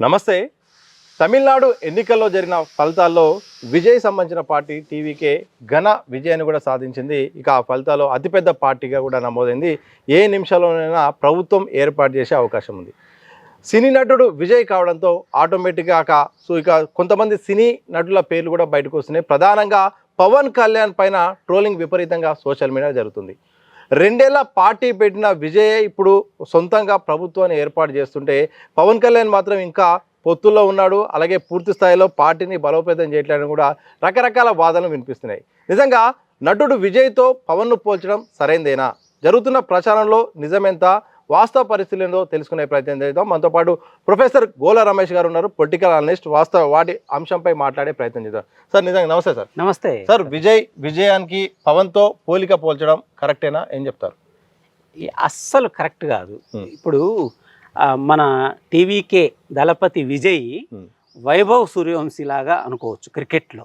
నమస్తే. తమిళనాడు ఎన్నికల్లో జరిగిన ఫలితాల్లో విజయ్ సంబంధించిన పార్టీ టీవీకే ఘన విజయాన్ని కూడా సాధించింది. ఇక ఆ ఫలితాల్లో అతిపెద్ద పార్టీగా కూడా నమోదైంది. ఏ నిమిషంలోనైనా ప్రభుత్వం ఏర్పాటు చేసే అవకాశం ఉంది. సినీ నటుడు విజయ్ కావడంతో ఆటోమేటిక్గా ఇక కొంతమంది సినీ నటుల పేర్లు కూడా బయటకు వస్తున్నాయి. ప్రధానంగా పవన్ కళ్యాణ్ పైన ట్రోలింగ్ విపరీతంగా సోషల్ మీడియా జరుగుతుంది. 2 ఏళ్ల పార్టీ పెట్టిన విజయ్ ఇప్పుడు సొంతంగా ప్రభుత్వాన్ని ఏర్పాటు చేస్తుంటే పవన్ కళ్యాణ్ మాత్రం ఇంకా పొత్తుల్లో ఉన్నాడు. అలాగే పూర్తి స్థాయిలో పార్టీని బలోపేతం చేయట్లేదని కూడా రకరకాల వాదనలు వినిపిస్తున్నాయి. నిజంగా నటుడు విజయ్తో పవన్ను పోల్చడం సరైందేనా? జరుగుతున్న ప్రచారంలో నిజమెంత, వాస్తవ పరిస్థితులు ఏందో తెలుసుకునే ప్రయత్నం చేద్దాం. మనతో పాటు ప్రొఫెసర్ గోల రమేష్ గారు ఉన్నారు, పొలిటికల్ అనలిస్ట్. వాటి అంశంపై మాట్లాడే ప్రయత్నం చేద్దాం. సార్ నిజంగా నమస్తే సార్. నమస్తే సార్. విజయానికి పవన్తో పోలిక కరెక్టేనా? ఏం చెప్తారు? అస్సలు కరెక్ట్ కాదు. ఇప్పుడు మన టీవీకే దళపతి విజయ్ వైభవ్ సూర్యవంశీ లాగా అనుకోవచ్చు క్రికెట్లో.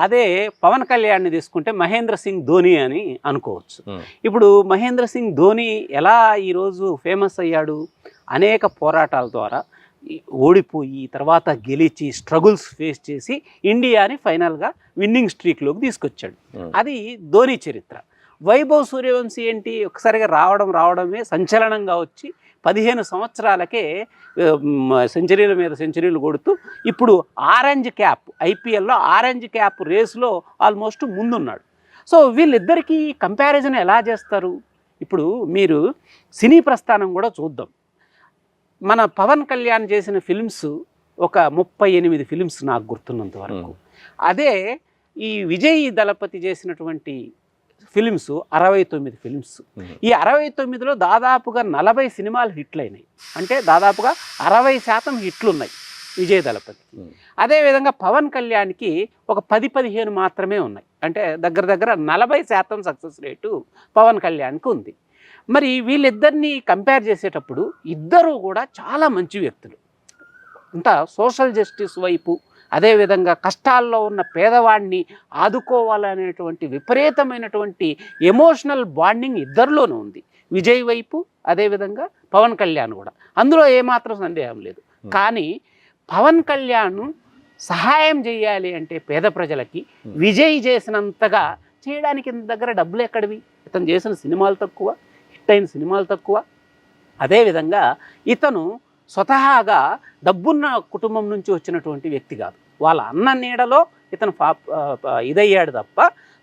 అదే పవన్ కళ్యాణ్ని తీసుకుంటే మహేంద్ర సింగ్ ధోని అని అనుకోవచ్చు. ఇప్పుడు మహేంద్ర సింగ్ ధోని ఎలా ఈరోజు ఫేమస్ అయ్యాడు? అనేక పోరాటాల ద్వారా ఓడిపోయి తర్వాత గెలిచి స్ట్రగుల్స్ ఫేస్ చేసి ఇండియాని ఫైనల్గా విన్నింగ్ స్ట్రీక్లోకి తీసుకొచ్చాడు. అది ధోని చరిత్ర. వైభవ్ సూర్యవంశీ ఏంటి, ఒకసారిగా రావడమే సంచలనంగా వచ్చి 15 సంవత్సరాలకే సెంచరీల మీద సెంచరీలు కొడుతూ ఇప్పుడు ఆరెంజ్ క్యాప్, ఐపీఎల్లో ఆరెంజ్ క్యాప్ రేసులో ఆల్మోస్ట్ ముందున్నాడు. సో వీళ్ళిద్దరికీ కంపారిజన్ ఎలా చేస్తారు? ఇప్పుడు మీరు సినీ ప్రస్థానం కూడా చూద్దాం. మన పవన్ కళ్యాణ్ చేసిన ఫిల్మ్స్ ఒక 38 ఫిల్మ్స్ నాకు గుర్తున్నంత వరకు. అదే ఈ విజయ్ దళపతి చేసినటువంటి ఫిలిమ్స్ 69 ఫిలిమ్స్. ఈ 69లో దాదాపుగా 40 సినిమాలు హిట్లు అయినాయి. అంటే దాదాపుగా 60% హిట్లు ఉన్నాయి విజయ్ దళపతికి. అదేవిధంగా పవన్ కళ్యాణ్కి ఒక 10-15 మాత్రమే ఉన్నాయి. అంటే దగ్గర 40% సక్సెస్ రేటు పవన్ కళ్యాణ్కి ఉంది. మరి వీళ్ళిద్దరినీ కంపేర్ చేసేటప్పుడు ఇద్దరూ కూడా చాలా మంచి వ్యక్తులు. అంతా సోషల్ జస్టిస్ వైపు, అదేవిధంగా కష్టాల్లో ఉన్న పేదవాడిని ఆదుకోవాలనేటువంటి విపరీతమైనటువంటి ఎమోషనల్ బాండింగ్ ఇద్దరిలోనూ ఉంది. విజయ్ వైపు, అదేవిధంగా పవన్ కళ్యాణ్ కూడా. అందులో ఏమాత్రం సందేహం లేదు. కానీ పవన్ కళ్యాణ్ సహాయం చేయాలి అంటే పేద ప్రజలకి విజయ్ చేసినంతగా చేయడానికి దగ్గర డబ్బులు ఎక్కడివి? ఇతను చేసిన సినిమాలు తక్కువ, హిట్ అయిన సినిమాలు తక్కువ. అదేవిధంగా ఇతను స్వతహాగా డబ్బున్న కుటుంబం నుంచి వచ్చినటువంటి వ్యక్తి కాదు. వాళ్ళ అన్న నీడలో ఇతను ఇదయ్యాడు తప్ప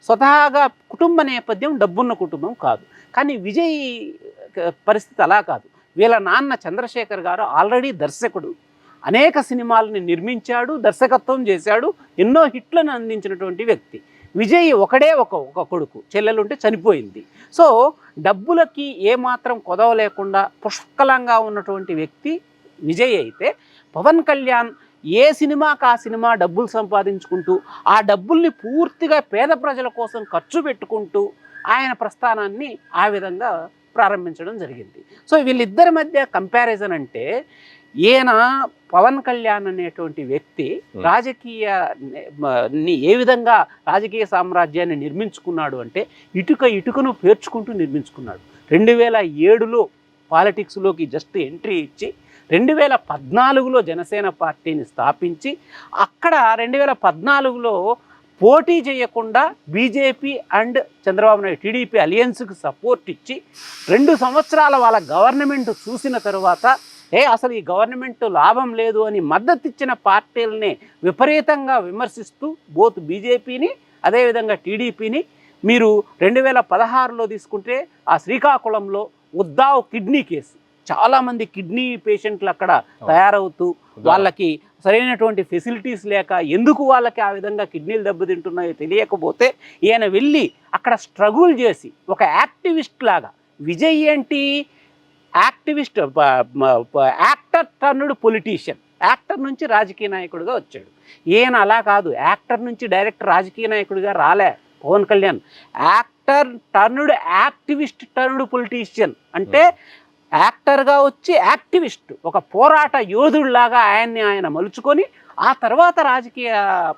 స్వతహాగా కుటుంబ నేపథ్యం డబ్బున్న కుటుంబం కాదు. కానీ విజయ్ పరిస్థితి అలా కాదు. వీళ్ళ నాన్న చంద్రశేఖర్ గారు ఆల్రెడీ దర్శకుడు, అనేక సినిమాలని నిర్మించాడు, దర్శకత్వం చేశాడు, ఎన్నో హిట్లను అందించినటువంటి వ్యక్తి. విజయ్ ఒకడే ఒక కొడుకు, చెల్లెలుంటే చనిపోయింది. సో డబ్బులకి ఏమాత్రం కొదవ లేకుండా పుష్కలంగా ఉన్నటువంటి వ్యక్తి విజయ్ అయితే, పవన్ కళ్యాణ్ ఏ సినిమాకి ఆ సినిమా డబ్బులు సంపాదించుకుంటూ ఆ డబ్బుల్ని పూర్తిగా పేద ప్రజల కోసం ఖర్చు పెట్టుకుంటూ ఆయన ప్రస్థానాన్ని ఆ విధంగా ప్రారంభించడం జరిగింది. సో వీళ్ళిద్దరి మధ్య కంపారిజన్ అంటే, ఈయన పవన్ కళ్యాణ్ అనేటువంటి వ్యక్తి రాజకీయాన్ని ఏ విధంగా రాజకీయ సామ్రాజ్యాన్ని నిర్మించుకున్నాడు అంటే ఇటుకను పేర్చుకుంటూ నిర్మించుకున్నాడు. 2007లో పాలిటిక్స్లోకి జస్ట్ ఎంట్రీ ఇచ్చి 2014లో జనసేన పార్టీని స్థాపించి అక్కడ 2014లో పోటీ చేయకుండా బీజేపీ అండ్ చంద్రబాబు నాయుడు టీడీపీ అలియన్స్కి సపోర్ట్ ఇచ్చి 2 సంవత్సరాల వాళ్ళ గవర్నమెంట్ చూసిన తర్వాత అసలు ఈ గవర్నమెంట్ లాభం లేదు అని మద్దతు ఇచ్చిన పార్టీలని విపరీతంగా విమర్శిస్తూ బోత్ బీజేపీని అదేవిధంగా టీడీపీని. మీరు 2016లో తీసుకుంటే ఆ శ్రీకాకుళంలో ఉద్దావ్ కిడ్నీ కేసు, చాలామంది కిడ్నీ పేషెంట్లు అక్కడ తయారవుతూ వాళ్ళకి సరైనటువంటి ఫెసిలిటీస్ లేక ఎందుకు వాళ్ళకి ఆ విధంగా కిడ్నీలు దెబ్బతింటున్నాయో తెలియకపోతే ఈయన వెళ్ళి అక్కడ స్ట్రగుల్ చేసి ఒక యాక్టివిస్ట్ లాగా. విజయ్ ఏంటి, activist, actor turned politician. Actor నుంచి రాజకీయ నాయకుడిగా వచ్చాడు. ఈయన అలా కాదు, యాక్టర్ నుంచి డైరెక్ట్ రాజకీయ నాయకుడిగా రాలే Pawan Kalyan. Actor turned activist turned politician. అంటే యాక్టర్గా వచ్చి యాక్టివిస్ట్, ఒక పోరాట యోధుడిలాగా ఆయన మలుచుకొని ఆ తర్వాత రాజకీయ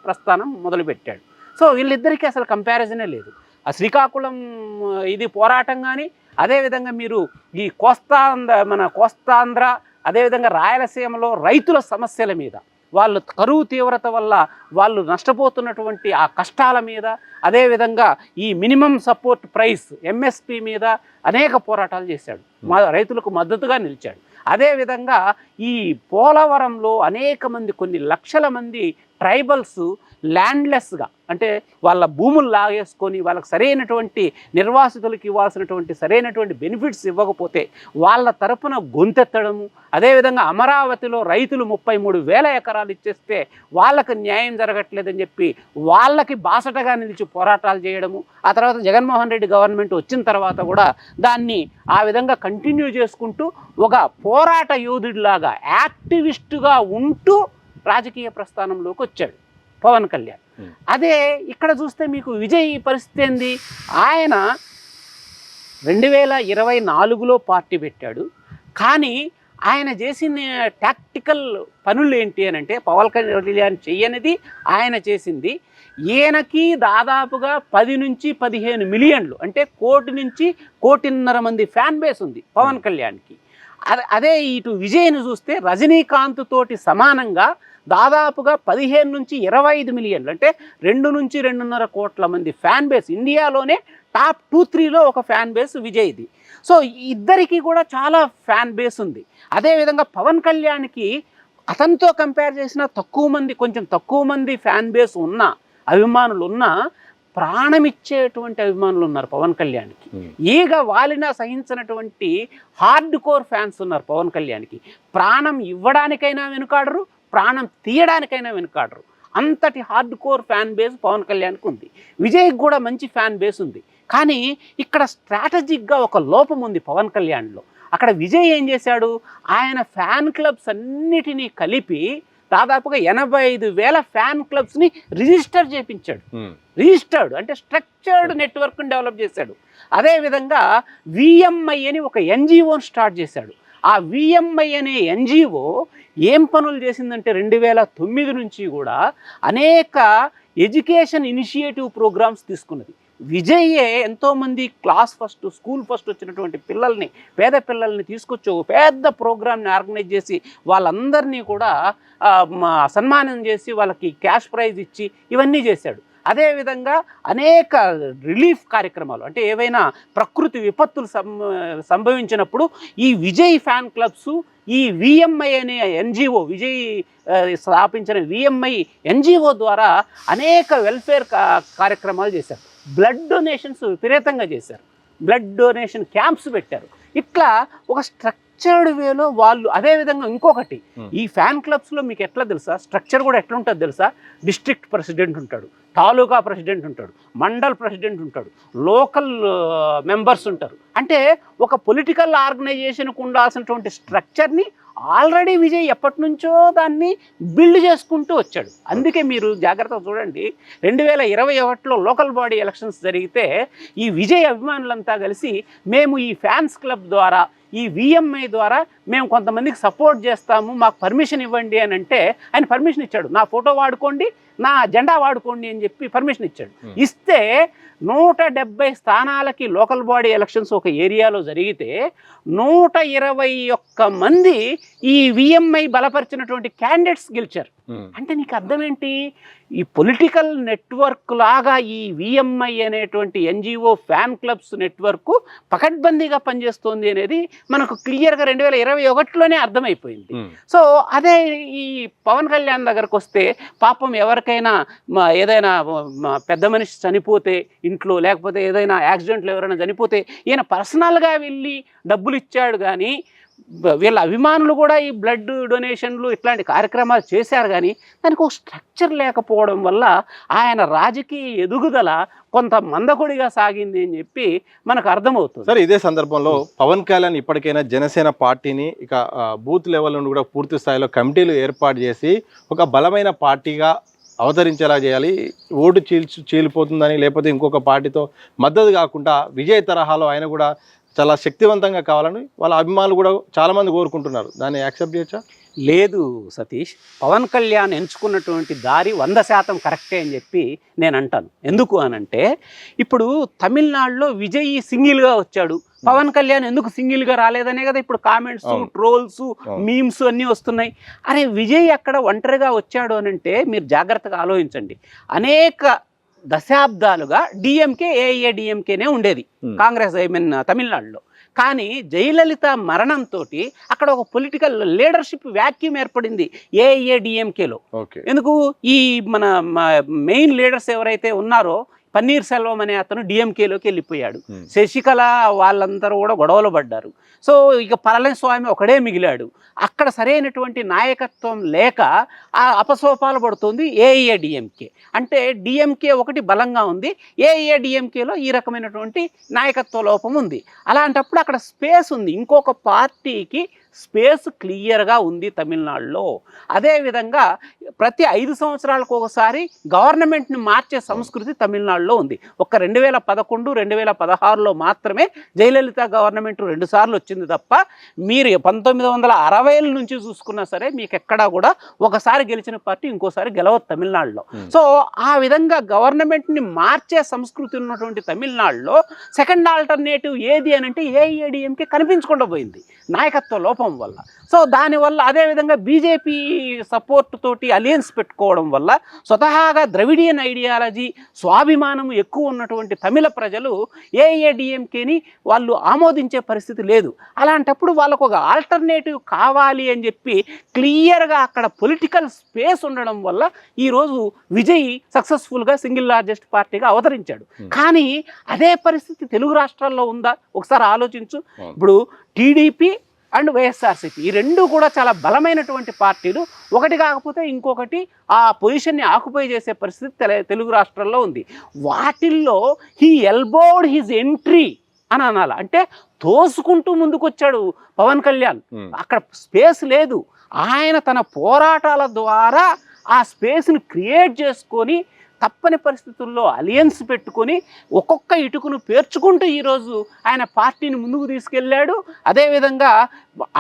ప్రస్థానం మొదలుపెట్టాడు. సో వీళ్ళిద్దరికీ అసలు కంపారిజనే లేదు. ఆ శ్రీకాకుళం ఇది పోరాటం కానీ, అదేవిధంగా మీరు ఈ కోస్తాంధ్ర అదేవిధంగా రాయలసీమలో రైతుల సమస్యల మీద, వాళ్ళు కరువు తీవ్రత వల్ల వాళ్ళు నష్టపోతున్నటువంటి ఆ కష్టాల మీద, అదేవిధంగా ఈ మినిమం సపోర్ట్ ప్రైస్ ఎంఎస్పి మీద అనేక పోరాటాలు చేశాడు, రైతులకు మద్దతుగా నిలిచాడు. అదేవిధంగా ఈ పోలవరంలో అనేక మంది, కొన్ని లక్షల మంది ట్రైబల్స్ ల్యాండ్లెస్గా, అంటే వాళ్ళ భూములు లాగేసుకొని వాళ్ళకి సరైనటువంటి నిర్వాసితులకు ఇవ్వాల్సినటువంటి సరైనటువంటి బెనిఫిట్స్ ఇవ్వకపోతే వాళ్ళ తరపున గొంతెత్తడము, అదేవిధంగా అమరావతిలో రైతులు 33,000 ఎకరాలు ఇచ్చేస్తే వాళ్ళకి న్యాయం జరగట్లేదని చెప్పి వాళ్ళకి బాసటగా నిలిచి పోరాటాలు చేయడము, ఆ తర్వాత జగన్మోహన్ రెడ్డి గవర్నమెంట్ వచ్చిన తర్వాత కూడా దాన్ని ఆ విధంగా కంటిన్యూ చేసుకుంటూ ఒక పోరాట యోధుడిలాగా యాక్టివిస్టుగా ఉంటూ రాజకీయ ప్రస్థానంలోకి వచ్చాడు పవన్ కళ్యాణ్. అదే ఇక్కడ చూస్తే మీకు విజయ్ పరిస్థితి ఏంది? ఆయన 2024లో పార్టీ పెట్టాడు, కానీ ఆయన చేసిన టాక్టికల్ పనులు ఏంటి అని అంటే పవన్ కళ్యాణ్ చెయ్యనిది ఆయన చేసింది. ఈయనకి దాదాపుగా 10 నుంచి 15 మిలియన్లు, అంటే 1 కోటి నుంచి 1.5 కోటి మంది ఫ్యాన్ బేస్ ఉంది పవన్ కళ్యాణ్కి. అదే ఇటు విజయ్ని చూస్తే రజనీకాంత్ తోటి సమానంగా దాదాపుగా 15 నుంచి 25 మిలియన్లు, అంటే 2 నుంచి 2.5 కోట్ల మంది ఫ్యాన్ బేస్. ఇండియాలోనే టాప్ 2-3లో ఒక ఫ్యాన్ బేస్ విజయ్ది. సో ఇద్దరికి కూడా చాలా ఫ్యాన్ బేస్ ఉంది. అదేవిధంగా పవన్ కళ్యాణ్కి అతనితో కంపేర్ చేసిన కొంచెం తక్కువ మంది ఫ్యాన్ బేస్ ఉన్న అభిమానులు ఉన్న, ప్రాణం ఇచ్చేటువంటి అభిమానులు ఉన్నారు పవన్ కళ్యాణ్కి. ఈగ వాలినా సహించినటువంటి హార్డ్ కోర్ ఫ్యాన్స్ ఉన్నారు పవన్ కళ్యాణ్కి. ప్రాణం ఇవ్వడానికైనా వెనుకాడరు, ప్రాణం తీయడానికైనా వెనుకాడరు. అంతటి hard core fan base Pawan కళ్యాణ్కి ఉంది. విజయ్కి కూడా మంచి ఫ్యాన్ బేస్ ఉంది. కానీ ఇక్కడ స్ట్రాటజిక్గా ఒక లోపం ఉంది పవన్ కళ్యాణ్లో. అక్కడ విజయ్ ఏం చేశాడు? ఆయన ఫ్యాన్ క్లబ్స్ అన్నిటినీ కలిపి దాదాపుగా 85,000 ఫ్యాన్ క్లబ్స్ని రిజిస్టర్ చేయించాడు. రిజిస్టర్డ్ అంటే స్ట్రక్చర్డ్ నెట్వర్క్ని డెవలప్ చేశాడు. అదేవిధంగా విఎంఐ అని ఒక ఎన్జిఓని స్టార్ట్ చేశాడు. ఆ విఎంఐ అనే ఎన్జిఓ ఏం పనులు చేసిందంటే 2009 నుంచి కూడా అనేక ఎడ్యుకేషన్ ఇనిషియేటివ్ ప్రోగ్రామ్స్ తీసుకున్నది. విజయ్యే ఎంతోమంది క్లాస్ ఫస్ట్, స్కూల్ ఫస్ట్ వచ్చినటువంటి పిల్లల్ని, పేద పిల్లల్ని తీసుకొచ్చి ఒక పెద్ద ప్రోగ్రామ్ని ఆర్గనైజ్ చేసి వాళ్ళందరినీ కూడా సన్మానం చేసి వాళ్ళకి క్యాష్ ప్రైజ్ ఇచ్చి ఇవన్నీ చేశాడు. అదేవిధంగా అనేక రిలీఫ్ కార్యక్రమాలు, అంటే ఏవైనా ప్రకృతి విపత్తులు సంభవించినప్పుడు ఈ విజయ్ ఫ్యాన్ క్లబ్స్, ఈ విఎంఐ అనే ఎన్జిఓ, విజయ్ స్థాపించిన విఎంఐ ఎన్జిఓ ద్వారా అనేక వెల్ఫేర్ కార్యక్రమాలు చేశారు. బ్లడ్ డొనేషన్స్ విపరీతంగా చేశారు. బ్లడ్ డొనేషన్ క్యాంప్స్ పెట్టారు. ఇట్లా ఒక స్ట్రక్చర్డ్ వేలో వాళ్ళు. అదేవిధంగా ఇంకొకటి, ఈ ఫ్యాన్ క్లబ్స్లో మీకు ఎట్లా తెలుసా స్ట్రక్చర్ కూడా ఎట్లా ఉంటుంది తెలుసా? డిస్ట్రిక్ట్ ప్రెసిడెంట్ ఉంటాడు, తాలూకా ప్రెసిడెంట్ ఉంటాడు, మండల్ ప్రెసిడెంట్ ఉంటాడు, లోకల్ మెంబర్స్ ఉంటారు. అంటే ఒక పొలిటికల్ ఆర్గనైజేషన్కు ఉండాల్సినటువంటి స్ట్రక్చర్ని ఆల్రెడీ విజయ్ ఎప్పటి నుంచో దాన్ని బిల్డ్ చేసుకుంటూ వచ్చాడు. అందుకే మీరు జాగ్రత్తగా చూడండి, 2021లో లోకల్ బాడీ ఎలక్షన్స్ జరిగితే ఈ విజయ్ అభిమానులంతా కలిసి మేము ఈ ఫ్యాన్స్ క్లబ్ ద్వారా, ఈ విఎంఐ ద్వారా మేము కొంతమందికి సపోర్ట్ చేస్తాము, మాకు పర్మిషన్ ఇవ్వండి అని అంటే ఆయన పర్మిషన్ ఇచ్చాడు. నా ఫోటో వాడుకోండి, నా జెండా వాడుకోండి అని చెప్పి పర్మిషన్ ఇచ్చాడు. ఇస్తే 170 స్థానాలకి లోకల్ బాడీ ఎలక్షన్స్ ఒక ఏరియాలో జరిగితే 121 మంది ఈ విఎంఐ బలపరిచినటువంటి క్యాండిడేట్స్ గెలిచారు. అంటే నీకు అర్థం ఏంటి? ఈ పొలిటికల్ నెట్వర్క్ లాగా ఈ విఎంఐ అనేటువంటి ఎన్జిఓ ఫ్యాన్ క్లబ్స్ నెట్వర్క్ పకడ్బందీగా పనిచేస్తోంది అనేది మనకు క్లియర్గా 2021లోనే అర్థమైపోయింది. సో అదే ఈ పవన్ కళ్యాణ్ దగ్గరకు వస్తే పాపం ఎవరికైనా ఏదైనా పెద్ద మనిషి చనిపోతే ఇంట్లో, లేకపోతే ఏదైనా యాక్సిడెంట్లో ఎవరైనా చనిపోతే ఈయన పర్సనల్గా వెళ్ళి డబ్బులు ఇచ్చాడు. కానీ వీళ్ళ అభిమానులు కూడా ఈ బ్లడ్ డొనేషన్లు ఇట్లాంటి కార్యక్రమాలు చేశారు. కానీ దానికి ఒక స్ట్రక్చర్ లేకపోవడం వల్ల ఆయన రాజకీయ ఎదుగుదల కొంత మందకొడిగా సాగింది అని చెప్పి మనకు అర్థమవుతుంది. సరే, ఇదే సందర్భంలో పవన్ కళ్యాణ్ ఇప్పటికైనా జనసేన పార్టీని ఇక బూత్ లెవెల్ నుండి కూడా పూర్తి స్థాయిలో కమిటీలు ఏర్పాటు చేసి ఒక బలమైన పార్టీగా అవతరించేలా చేయాలి. ఓటు చీలిపోతుందని లేకపోతే ఇంకొక పార్టీతో మద్దతు కాకుండా విజయ్ తరహాలో ఆయన కూడా చాలా శక్తివంతంగా కావాలని వాళ్ళ అభిమానులు కూడా చాలామంది కోరుకుంటున్నారు. దాన్ని యాక్సెప్ట్ చేయొచ్చా? లేదు సతీష్, పవన్ కళ్యాణ్ ఎంచుకున్నటువంటి దారి 100% కరెక్టే అని చెప్పి నేను అంటాను. ఎందుకు అనంటే ఇప్పుడు తమిళనాడులో విజయ్ సింగిల్గా వచ్చాడు, పవన్ కళ్యాణ్ ఎందుకు సింగిల్ గా రాలేదనే కదా ఇప్పుడు కామెంట్స్, ట్రోల్స్, మీమ్స్ అన్నీ వస్తున్నాయి. అరే విజయ్ అక్కడ ఒంటరిగా వచ్చాడు అని అంటే మీరు జాగ్రత్తగా ఆలోచించండి. అనేక దశాబ్దాలుగా డిఎంకే, ఏఐఏడిఎంకేనే ఉండేది కాంగ్రెస్, ఐ మీన్ తమిళనాడులో. కానీ జయలలిత మరణంతో అక్కడ ఒక పొలిటికల్ లీడర్షిప్ వ్యాక్యూమ్ ఏర్పడింది ఏఐఏడిఎంకేలో. ఎందుకు ఈ మన మెయిన్ లీడర్స్ ఎవరైతే ఉన్నారో పన్నీర్ సెల్వం అనే అతను డిఎంకేలోకి వెళ్ళిపోయాడు. శశికళ వాళ్ళందరూ కూడా గొడవలు పడ్డారు. సో ఇక పళనిస్వామి ఒకడే మిగిలాడు. అక్కడ సరైనటువంటి నాయకత్వం లేక ఆ అపసోపాలు పడుతుంది ఏఐఏడిఎంకే. అంటే డిఎంకే ఒకటి బలంగా ఉంది, ఏఐఏడిఎంకేలో ఈ రకమైనటువంటి నాయకత్వ లోపం ఉంది. అలాంటప్పుడు అక్కడ స్పేస్ ఉంది, ఇంకొక పార్టీకి స్పేస్ క్లియర్గా ఉంది తమిళనాడులో. అదేవిధంగా ప్రతి 5 సంవత్సరాలకు ఒకసారి గవర్నమెంట్ని మార్చే సంస్కృతి తమిళనాడులో ఉంది. ఒక 2011, 2016లో మాత్రమే జయలలిత గవర్నమెంట్ 2 సార్లు వచ్చింది తప్ప మీరు 1960ల నుంచి చూసుకున్నా సరే మీకు ఎక్కడా కూడా ఒకసారి గెలిచిన పార్టీ ఇంకోసారి గెలవదు తమిళనాడులో. సో ఆ విధంగా గవర్నమెంట్ని మార్చే సంస్కృతి ఉన్నటువంటి తమిళనాడులో సెకండ్ ఆల్టర్నేటివ్ ఏది అని అంటే ఏఐఏడిఎంకే కనిపించకుండా పోయింది నాయకత్వ లోపం వల్ల. సో దానివల్ల అదేవిధంగా బీజేపీ సపోర్ట్ తోటి అలియన్స్ పెట్టుకోవడం వల్ల స్వతహాగా ద్రవిడియన్ ఐడియాలజీ, స్వాభిమానం ఎక్కువ ఉన్నటువంటి తమిళ ప్రజలు ఏఐఏడిఎంకేని వాళ్ళు ఆమోదించే పరిస్థితి లేదు. అలాంటప్పుడు వాళ్ళకు ఒక ఆల్టర్నేటివ్ కావాలి అని చెప్పి క్లియర్గా అక్కడ పొలిటికల్ స్పేస్ ఉండడం వల్ల ఈరోజు విజయ్ సక్సెస్ఫుల్గా సింగిల్ లార్జెస్ట్ పార్టీగా అవతరించాడు. కానీ అదే పరిస్థితి తెలుగు రాష్ట్రాల్లో ఉందా ఒకసారి ఆలోచించు. ఇప్పుడు టీడీపీ అండ్ వైఎస్ఆర్సీపీ ఈ రెండు కూడా చాలా బలమైనటువంటి పార్టీలు. ఒకటి కాకపోతే ఇంకొకటి ఆ పొజిషన్ని ఆక్యుపై చేసే పరిస్థితి తెలుగు రాష్ట్రాల్లో ఉంది. వాటిల్లో హీ ఎల్బోడ్ హిజ్ ఎంట్రీ అని అనాలి. అంటే తోసుకుంటూ ముందుకొచ్చాడు పవన్ కళ్యాణ్. అక్కడ స్పేస్ లేదు. ఆయన తన పోరాటాల ద్వారా ఆ స్పేస్ని క్రియేట్ చేసుకొని తప్పని పరిస్థితుల్లో అలియన్స్ పెట్టుకొని ఒక్కొక్క ఇటుకును పేర్చుకుంటూ ఈరోజు ఆయన పార్టీని ముందుకు తీసుకెళ్ళాడు. అదేవిధంగా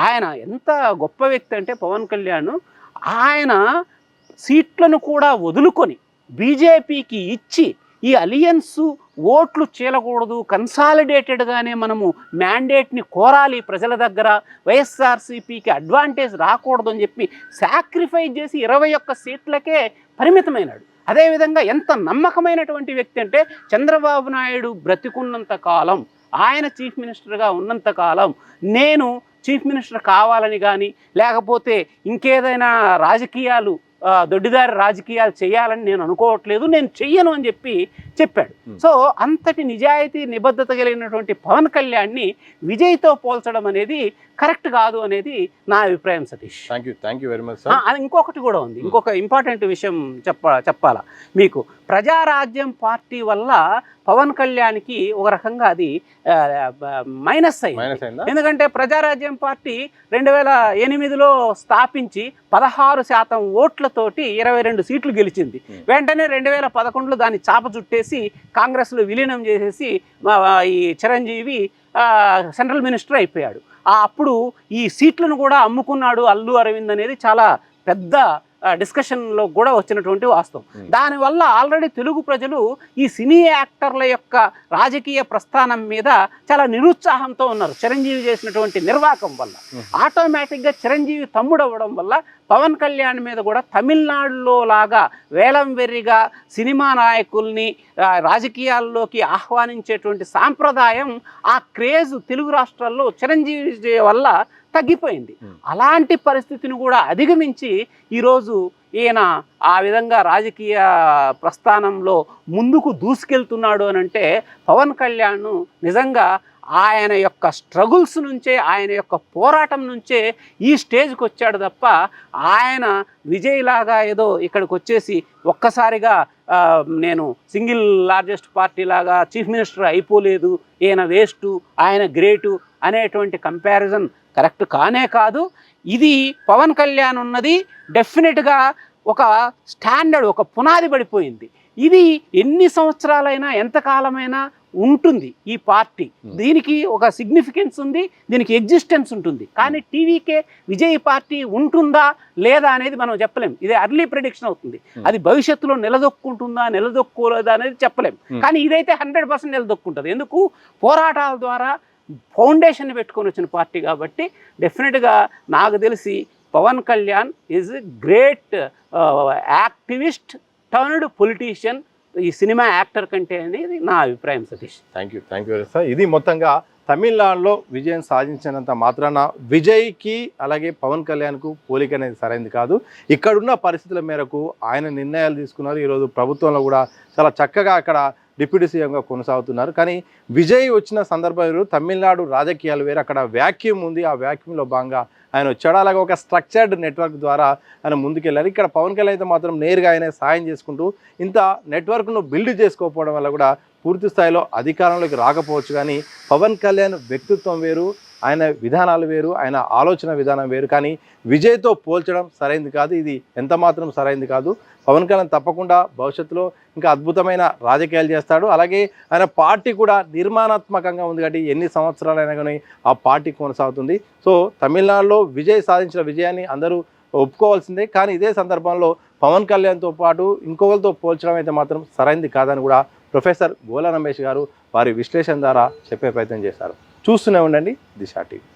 ఆయన ఎంత గొప్ప వ్యక్తి అంటే పవన్ కళ్యాణ్, ఆయన సీట్లను కూడా వదులుకొని బీజేపీకి ఇచ్చి ఈ అలియన్స్ ఓట్లు చీలకూడదు, కన్సాలిడేటెడ్గానే మనము మ్యాండేట్ని కోరాలి ప్రజల దగ్గర, వైఎస్ఆర్సీపీకి అడ్వాంటేజ్ రాకూడదు అని చెప్పి సాక్రిఫైస్ చేసి 21 సీట్లకే పరిమితమైనాడు. అదేవిధంగా ఎంత నమ్మకమైనటువంటి వ్యక్తి అంటే చంద్రబాబు నాయుడు బ్రతికున్నంత కాలం, ఆయన చీఫ్ మినిస్టర్గా ఉన్నంత కాలం నేను చీఫ్ మినిస్టర్ కావాలని కానీ లేకపోతే ఇంకేదైనా రాజకీయాలు దొడ్డిదారి రాజకీయాలు చేయాలని నేను అనుకోవట్లేదు, నేను చెయ్యను అని చెప్పాడు. సో అంతటి నిజాయితీ నిబద్ధత కలిగినటువంటి పవన్ కళ్యాణ్ని విజయ్తో పోల్చడం అనేది కరెక్ట్ కాదు అనేది నా అభిప్రాయం Satish. Thank you very much. అది ఇంకొకటి కూడా ఉంది, ఇంకొక ఇంపార్టెంట్ విషయం చెప్పాలా మీకు. ప్రజారాజ్యం పార్టీ వల్ల పవన్ కళ్యాణ్కి ఒక రకంగా అది మైనస్ అయింది. ఎందుకంటే ప్రజారాజ్యం పార్టీ 2008లో స్థాపించి 16% ఓట్లతోటి 22 సీట్లు గెలిచింది. వెంటనే 2011లో దాన్ని చాప చుట్టేసి కాంగ్రెస్లో విలీనం చేసేసి ఈ చిరంజీవి సెంట్రల్ మినిస్టర్ అయిపోయాడు. అప్పుడు ఈ సీట్లను కూడా అమ్ముకున్నాడు అల్లు అరవింద్ అనేది చాలా పెద్ద డిస్కషన్లో కూడా వచ్చినటువంటి వాస్తవం. దానివల్ల ఆల్రెడీ తెలుగు ప్రజలు ఈ సినీ యాక్టర్ల యొక్క రాజకీయ ప్రస్థానం మీద చాలా నిరుత్సాహంతో ఉన్నారు చిరంజీవి చేసినటువంటి నిర్వాకం వల్ల. ఆటోమేటిక్గా చిరంజీవి తమ్ముడు అవ్వడం వల్ల పవన్ కళ్యాణ్ మీద కూడా తమిళనాడులో లాగా వేలం వెర్రిగా సినిమా నాయకుల్ని రాజకీయాల్లోకి ఆహ్వానించేటువంటి సాంప్రదాయం, ఆ క్రేజ్ తెలుగు రాష్ట్రాల్లో చిరంజీవి వల్ల తగ్గిపోయింది. అలాంటి పరిస్థితిని కూడా అధిగమించి ఈరోజు ఈయన ఆ విధంగా రాజకీయ ప్రస్థానంలో ముందుకు దూసుకెళ్తున్నాడు అని అంటే పవన్ కళ్యాణ్ నిజంగా ఆయన యొక్క స్ట్రగుల్స్ నుంచే, ఆయన యొక్క పోరాటం నుంచే ఈ స్టేజ్కి వచ్చాడు తప్ప ఆయన విజయ్ లాగా ఏదో ఇక్కడికి వచ్చేసి ఒక్కసారిగా నేను సింగిల్ లార్జెస్ట్ పార్టీ లాగా చీఫ్ మినిస్టర్ అయిపోలేదు, ఈయన వేస్టు, ఆయన గ్రేటు అనేటువంటి కంపారిజన్ కరెక్ట్ కానే కాదు. ఇది పవన్ కళ్యాణ్ ఉన్నది డెఫినెట్గా ఒక స్టాండర్డ్, ఒక పునాది పడిపోయింది. ఇది ఎన్ని సంవత్సరాలైనా ఎంతకాలమైనా ఉంటుంది ఈ పార్టీ. దీనికి ఒక సిగ్నిఫికెన్స్ ఉంది, దీనికి ఎగ్జిస్టెన్స్ ఉంటుంది. కానీ టీవీకే విజయ్ పార్టీ ఉంటుందా లేదా అనేది మనం చెప్పలేం. ఇది అర్లీ ప్రిడిక్షన్ అవుతుంది. అది భవిష్యత్తులో నిలదొక్కుంటుందా నిలదొక్కోలేదా అనేది చెప్పలేం. కానీ ఇదైతే 100% నిలదొక్కుంటుంది. ఎందుకు? పోరాటాల ద్వారా ఫౌండేషన్ పెట్టుకొని వచ్చిన పార్టీ కాబట్టి డెఫినెట్గా నాకు తెలిసి Pawan Kalyan is great activist turned politician ఈ సినిమా యాక్టర్ కంటే అనేది నా అభిప్రాయం సతీష్. Thank you sir. ఇది మొత్తంగా తమిళనాడులో విజయం సాధించినంత మాత్రాన విజయ్కి అలాగే పవన్ కళ్యాణ్కు పోలిక అనేది సరైనది కాదు. ఇక్కడున్న పరిస్థితుల మేరకు ఆయన నిర్ణయాలు తీసుకున్నారు. ఈరోజు ప్రభుత్వంలో కూడా చాలా చక్కగా అక్కడ డిప్యూటీ సీఎంగా కొనసాగుతున్నారు. కానీ విజయ్ వచ్చిన సందర్భం వేరు, తమిళనాడు రాజకీయాలు వేరు. అక్కడ వ్యాక్యూమ్ ఉంది, ఆ వ్యాక్యూమ్లో భాగంగా ఆయన వచ్చాడు. అలాగే ఒక స్ట్రక్చర్డ్ నెట్వర్క్ ద్వారా ఆయన ముందుకెళ్ళారు. ఇక్కడ పవన్ కళ్యాణ్ అయితే మాత్రం నేరుగా ఆయన సాయం చేసుకుంటూ ఇంత నెట్వర్క్ను బిల్డ్ చేసుకోకపోవడం వల్ల కూడా పూర్తి స్థాయిలో అధికారంలోకి రాకపోవచ్చు. కానీ పవన్ కళ్యాణ్ వ్యక్తిత్వం వేరు, ఆయన విధానాలు వేరు, ఆయన ఆలోచన విధానం వేరు. కానీ విజయ్తో పోల్చడం సరైనది కాదు, ఇది ఎంత మాత్రం సరైనది కాదు. పవన్ కళ్యాణ్ తప్పకుండా భవిష్యత్తులో ఇంకా అద్భుతమైన రాజకీయాలు చేస్తాడు. అలాగే ఆయన పార్టీ కూడా నిర్మాణాత్మకంగా ఉంది కాబట్టి ఎన్ని సంవత్సరాలైనా కానీ ఆ పార్టీ కొనసాగుతుంది. సో తమిళనాడులో విజయ్ సాధించిన విజయాన్ని అందరూ ఒప్పుకోవాల్సిందే. కానీ ఇదే సందర్భంలో పవన్ కళ్యాణ్తో పాటు ఇంకొకరితో పోల్చడం అయితే మాత్రం సరైనది కాదని కూడా ప్రొఫెసర్ గోలా రమేష్ గారు వారి విశ్లేషణ ద్వారా చెప్పే ప్రయత్నం చేశారు. చూస్తూనే ఉండండి దిశ టీవీ.